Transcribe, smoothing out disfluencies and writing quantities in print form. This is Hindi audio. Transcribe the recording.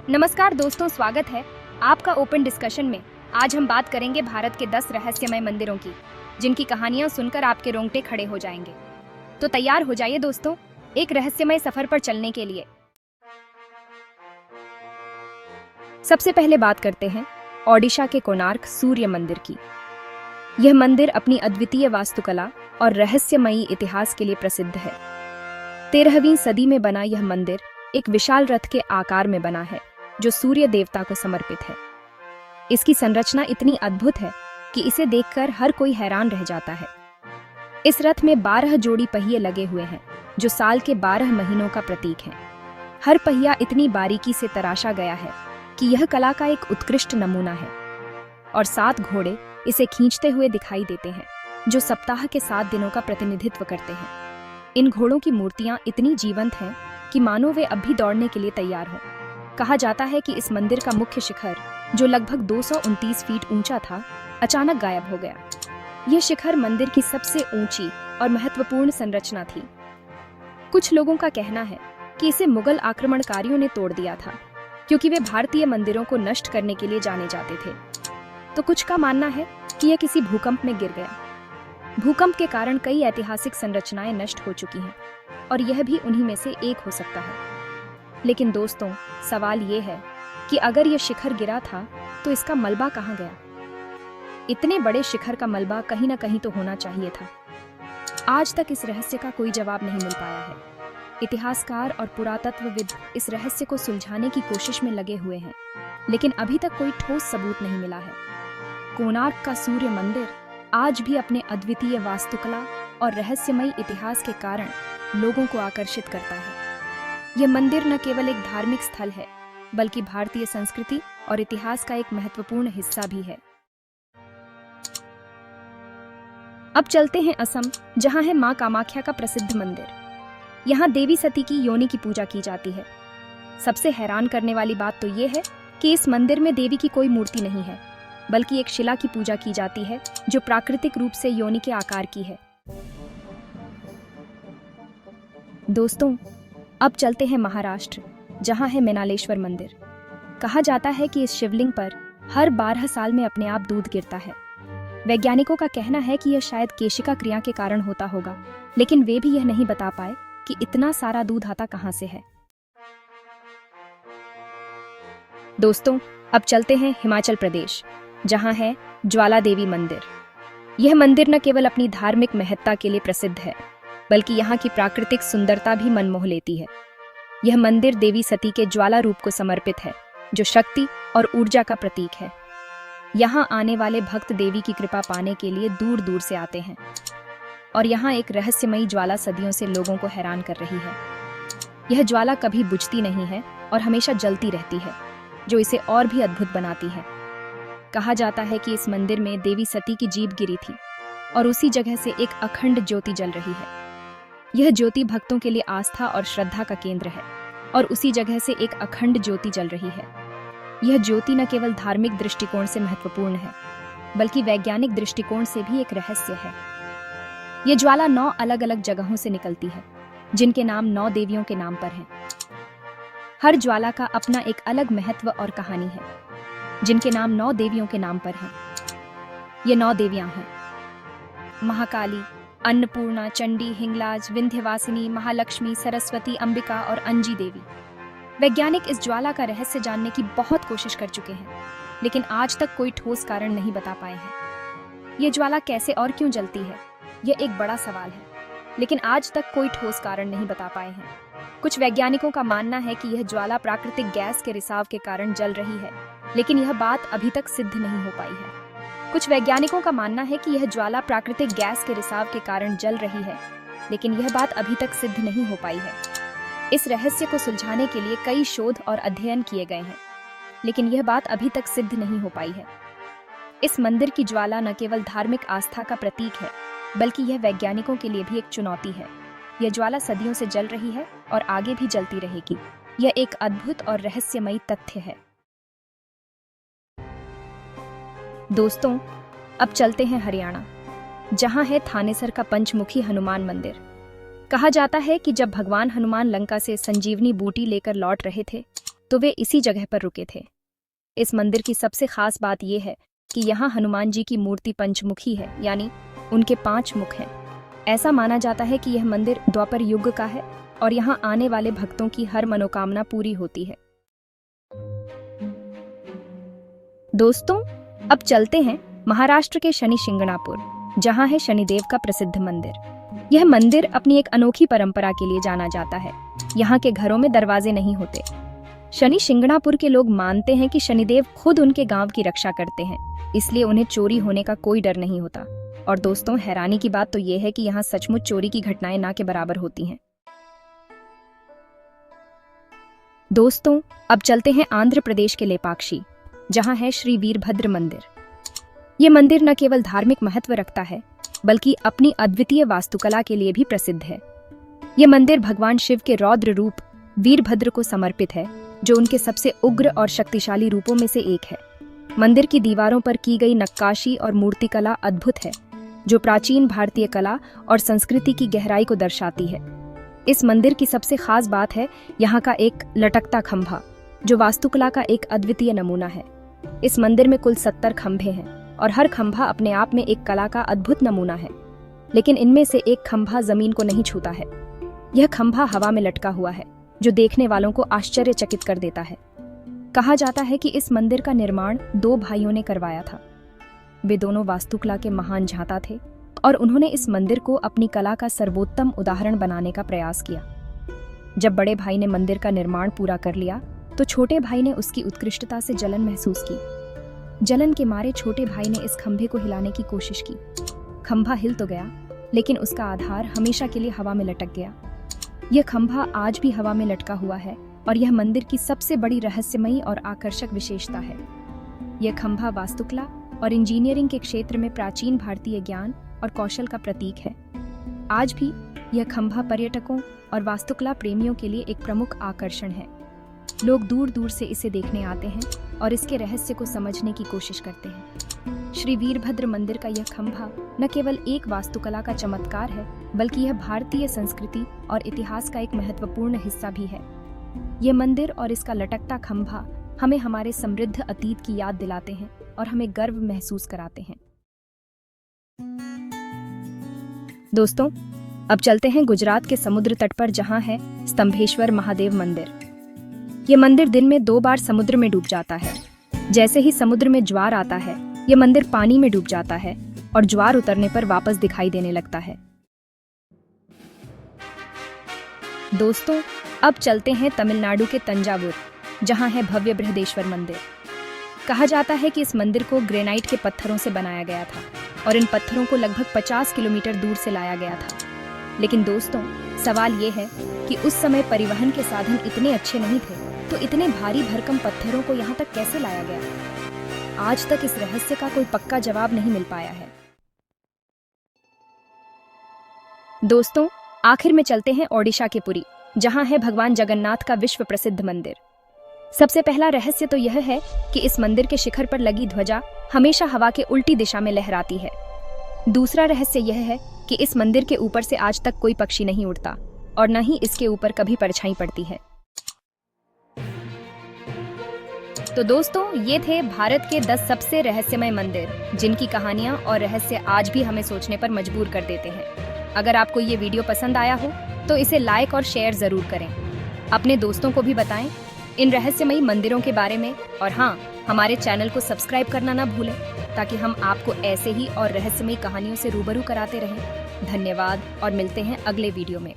नमस्कार दोस्तों, स्वागत है आपका ओपन डिस्कशन में। आज हम बात करेंगे भारत के 10 रहस्यमय मंदिरों की, जिनकी कहानियां सुनकर आपके रोंगटे खड़े हो जाएंगे। तो तैयार हो जाइए दोस्तों, एक रहस्यमय सफर पर चलने के लिए। सबसे पहले बात करते हैं ओडिशा के कोणार्क सूर्य मंदिर की। यह मंदिर अपनी अद्वितीय वास्तुकला और रहस्यमयी इतिहास के लिए प्रसिद्ध है। 13वीं सदी में बना यह मंदिर एक विशाल रथ के आकार में बना है, जो सूर्य देवता को समर्पित है। इसकी संरचना इतनी अद्भुत है कि इसे देखकर हर कोई हैरान रह जाता है। इस रथ में 12 जोड़ी पहिए लगे हुए हैं, जो साल के 12 महीनों का प्रतीक हैं। हर पहिया इतनी बारीकी से तराशा गया है कि यह कला का एक उत्कृष्ट नमूना है। और 7 घोड़े इसे खींचते हुए दिखाई देते हैं, जो सप्ताह के 7 दिनों का प्रतिनिधित्व करते हैं। इन घोड़ों की मूर्तियां इतनी जीवंत हैं कि मानो वे अब भी दौड़ने के लिए तैयार हों। कहा जाता है कि इस मंदिर का मुख्य शिखर, जो लगभग 229 फीट ऊंचा था, अचानक गायब हो गया। यह शिखर मंदिर की सबसे ऊंची और महत्वपूर्ण संरचना थी। कुछ लोगों का कहना है कि इसे मुगल आक्रमणकारियों ने तोड़ दिया था, क्योंकि वे भारतीय मंदिरों को नष्ट करने के लिए जाने जाते थे। तो कुछ का मानना है कि यह किसी भूकंप में गिर गया। भूकंप के कारण कई ऐतिहासिक संरचनाएं नष्ट हो चुकी हैं, और यह भी उन्हीं में से एक हो सकता है। लेकिन दोस्तों, सवाल ये है कि अगर यह शिखर गिरा था, तो इसका मलबा कहाँ गया? इतने बड़े शिखर का मलबा कहीं ना कहीं तो होना चाहिए था। आज तक इस रहस्य का कोई जवाब नहीं मिल पाया है। इतिहासकार और पुरातत्वविद इस रहस्य को सुलझाने की कोशिश में लगे हुए हैं, लेकिन अभी तक कोई ठोस सबूत नहीं मिला है। कोणार्क का सूर्य मंदिर आज भी अपने अद्वितीय वास्तुकला और रहस्यमयी इतिहास के कारण लोगों को आकर्षित करता है। यह मंदिर न केवल एक धार्मिक स्थल है, बल्कि भारतीय संस्कृति और इतिहास का एक महत्वपूर्ण हिस्सा भी है। अब चलते हैं असम, जहां है मां कामाख्या का प्रसिद्ध मंदिर। यहां देवी सती की योनि की पूजा की जाती है। सबसे हैरान करने वाली बात तो यह है कि इस मंदिर में देवी की कोई मूर्ति नहीं है, बल्कि एक शिला की पूजा की जाती है, जो प्राकृतिक रूप से योनि के आकार की है। दोस्तों, अब चलते हैं महाराष्ट्र, जहां है मेनालेश्वर मंदिर। कहा जाता है कि इस शिवलिंग पर हर 12 साल में अपने आप दूध गिरता है। वैज्ञानिकों का कहना है कि यह शायद केशिका क्रिया के कारण होता होगा, लेकिन वे भी यह नहीं बता पाए कि इतना सारा दूध आता कहां से है। दोस्तों, अब चलते हैं हिमाचल प्रदेश, जहां है ज्वाला देवी मंदिर। यह मंदिर न केवल अपनी धार्मिक महत्ता के लिए प्रसिद्ध है, बल्कि यहाँ की प्राकृतिक सुंदरता भी मन मोह लेती है। यह मंदिर देवी सती के ज्वाला रूप को समर्पित है, जो शक्ति और ऊर्जा का प्रतीक है। यहाँ आने वाले भक्त देवी की कृपा पाने के लिए दूर दूर से आते हैं, और यहाँ एक रहस्यमयी ज्वाला सदियों से लोगों को हैरान कर रही है। यह ज्वाला कभी बुझती नहीं है और हमेशा जलती रहती है, जो इसे और भी अद्भुत बनाती है। कहा जाता है कि इस मंदिर में देवी सती की जीभ गिरी थी, और उसी जगह से एक अखंड ज्योति जल रही है। यह ज्योति भक्तों के लिए आस्था और श्रद्धा का केंद्र है, और उसी जगह से एक अखंड ज्योति जल रही है। यह ज्योति न केवल धार्मिक दृष्टिकोण से महत्वपूर्ण है, बल्कि वैज्ञानिक दृष्टिकोण से भी एक रहस्य है। यह ज्वाला 9 अलग अलग जगहों से निकलती है, जिनके नाम 9 देवियों के नाम पर हैं। हर ज्वाला का अपना एक अलग महत्व और कहानी है, जिनके नाम 9 देवियों के नाम पर हैं। ये 9 देवियां हैं: महाकाली, अन्नपूर्णा, चंडी, हिंगलाज, विंध्यवासिनी, महालक्ष्मी, सरस्वती, अंबिका और अंजी देवी। वैज्ञानिक इस ज्वाला का रहस्य जानने की बहुत कोशिश कर चुके हैं, लेकिन आज तक कोई ठोस कारण नहीं बता पाए हैं। ये ज्वाला कैसे और क्यों जलती है, यह एक बड़ा सवाल है, लेकिन आज तक कोई ठोस कारण नहीं बता पाए हैं। कुछ वैज्ञानिकों का मानना है कि यह ज्वाला प्राकृतिक गैस के रिसाव के कारण जल रही है, लेकिन यह बात अभी तक सिद्ध नहीं हो पाई है। कुछ वैज्ञानिकों का मानना है कि यह ज्वाला प्राकृतिक गैस के रिसाव के कारण जल रही है, लेकिन यह बात अभी तक सिद्ध नहीं हो पाई है। इस रहस्य को सुलझाने के लिए कई शोध और अध्ययन किए गए हैं, लेकिन यह बात अभी तक सिद्ध नहीं हो पाई है। इस मंदिर की ज्वाला न केवल धार्मिक आस्था का प्रतीक है, बल्कि यह वैज्ञानिकों के लिए भी एक चुनौती है। यह ज्वाला सदियों से जल रही है और आगे भी जलती रहेगी। यह एक अद्भुत और रहस्यमयी तथ्य है। दोस्तों, अब चलते हैं हरियाणा, जहां है थानेसर का पंचमुखी हनुमान मंदिर। कहा जाता है कि जब भगवान हनुमान लंका से संजीवनी बूटी लेकर लौट रहे थे, तो वे इसी जगह पर रुके थे। इस मंदिर की सबसे खास बात यह है कि यहाँ हनुमान जी की मूर्ति पंचमुखी है, यानी उनके 5 मुख हैं। ऐसा माना जाता है कि यह मंदिर द्वापर युग का है और यहाँ आने वाले भक्तों की हर मनोकामना पूरी होती है। दोस्तों, अब चलते हैं महाराष्ट्र के शनि शिंगणापुर, जहाँ है शनिदेव का प्रसिद्ध मंदिर। यह मंदिर अपनी एक अनोखी परंपरा के लिए जाना जाता है। यहाँ के घरों में दरवाजे नहीं होते। शनि शिंगणापुर के लोग मानते हैं कि शनिदेव खुद उनके गांव की रक्षा करते हैं, इसलिए उन्हें चोरी होने का कोई डर नहीं होता। और दोस्तों, हैरानी की बात तो यह है कि यहाँ सचमुच चोरी की घटनाएं ना के बराबर होती हैं। दोस्तों, अब चलते हैं आंध्र प्रदेश के लेपाक्षी, जहाँ है श्री वीरभद्र मंदिर। ये मंदिर न केवल धार्मिक महत्व रखता है, बल्कि अपनी अद्वितीय वास्तुकला के लिए भी प्रसिद्ध है। ये मंदिर भगवान शिव के रौद्र रूप वीरभद्र को समर्पित है, जो उनके सबसे उग्र और शक्तिशाली रूपों में से एक है। मंदिर की दीवारों पर की गई नक्काशी और मूर्तिकला अद्भुत है, जो प्राचीन भारतीय कला और संस्कृति की गहराई को दर्शाती है। इस मंदिर की सबसे खास बात है यहाँ का एक लटकता खंभा, जो वास्तुकला का एक अद्वितीय नमूना है। इस मंदिर में कुल 70 खंभे हैं और हर खंभा अपने आप में एक कला का अद्भुत नमूना है, लेकिन इनमें से एक खंभा जमीन को नहीं छूता है। यह खंभा हवा में लटका हुआ है, जो देखने वालों को आश्चर्यचकित कर देता है। कहा जाता है कि इस मंदिर का निर्माण 2 भाइयों ने करवाया था। वे दोनों वास्तुकला के महान झांता थे और उन्होंने इस मंदिर को अपनी कला का सर्वोत्तम उदाहरण बनाने का प्रयास किया। जब बड़े भाई ने मंदिर का निर्माण पूरा कर लिया, तो छोटे भाई ने उसकी उत्कृष्टता से जलन महसूस की। जलन के मारे छोटे भाई ने इस खंभे को हिलाने की कोशिश की। खंभा हिल तो गया, लेकिन उसका आधार हमेशा के लिए हवा में लटक गया। यह खंभा आज भी हवा में लटका हुआ है और यह मंदिर की सबसे बड़ी रहस्यमयी और आकर्षक विशेषता है। यह खंभा वास्तुकला और इंजीनियरिंग के क्षेत्र में प्राचीन भारतीय ज्ञान और कौशल का प्रतीक है। आज भी यह खंभा पर्यटकों और वास्तुकला प्रेमियों के लिए एक प्रमुख आकर्षण है। लोग दूर दूर से इसे देखने आते हैं और इसके रहस्य को समझने की कोशिश करते हैं। श्री वीरभद्र मंदिर का यह खंभा न केवल एक वास्तुकला का चमत्कार है, बल्कि यह भारतीय संस्कृति और इतिहास का एक महत्वपूर्ण हिस्सा भी है। ये मंदिर और इसका लटकता खंभा हमें हमारे समृद्ध अतीत की याद दिलाते हैं और हमें गर्व महसूस कराते हैं। दोस्तों, अब चलते हैं गुजरात के समुद्र तट पर, जहां है स्तंभेश्वर महादेव मंदिर। ये मंदिर दिन में 2 बार समुद्र में डूब जाता है। जैसे ही समुद्र में ज्वार आता है, ये मंदिर पानी में डूब जाता है और ज्वार उतरने पर वापस दिखाई देने लगता है। दोस्तों, अब चलते हैं तमिलनाडु के तंजावुर, जहां है भव्य बृहदेश्वर मंदिर। कहा जाता है कि इस मंदिर को ग्रेनाइट के पत्थरों से बनाया गया था और इन पत्थरों को लगभग 50 किलोमीटर दूर से लाया गया था। लेकिन दोस्तों, सवाल ये है कि उस समय परिवहन के साधन इतने अच्छे नहीं थे, तो इतने भारी भरकम पत्थरों को यहाँ तक कैसे लाया गया? आज तक इस रहस्य का कोई पक्का जवाब नहीं मिल पाया है। दोस्तों, आखिर में चलते हैं ओडिशा के पुरी, जहां है भगवान जगन्नाथ का विश्व प्रसिद्ध मंदिर। सबसे पहला रहस्य तो यह है कि इस मंदिर के शिखर पर लगी ध्वजा हमेशा हवा के उल्टी दिशा में लहराती है। दूसरा रहस्य यह है कि इस मंदिर के ऊपर से आज तक कोई पक्षी नहीं उड़ता और न ही इसके ऊपर कभी परछाई पड़ती है। तो दोस्तों, ये थे भारत के 10 सबसे रहस्यमय मंदिर, जिनकी कहानियां और रहस्य आज भी हमें सोचने पर मजबूर कर देते हैं। अगर आपको ये वीडियो पसंद आया हो तो इसे लाइक और शेयर जरूर करें। अपने दोस्तों को भी बताएं इन रहस्यमयी मंदिरों के बारे में, और हाँ, हमारे चैनल को सब्सक्राइब करना ना भूलें, ताकि हम आपको ऐसे ही और रहस्यमयी कहानियों से रूबरू कराते रहें। धन्यवाद और मिलते हैं अगले वीडियो में।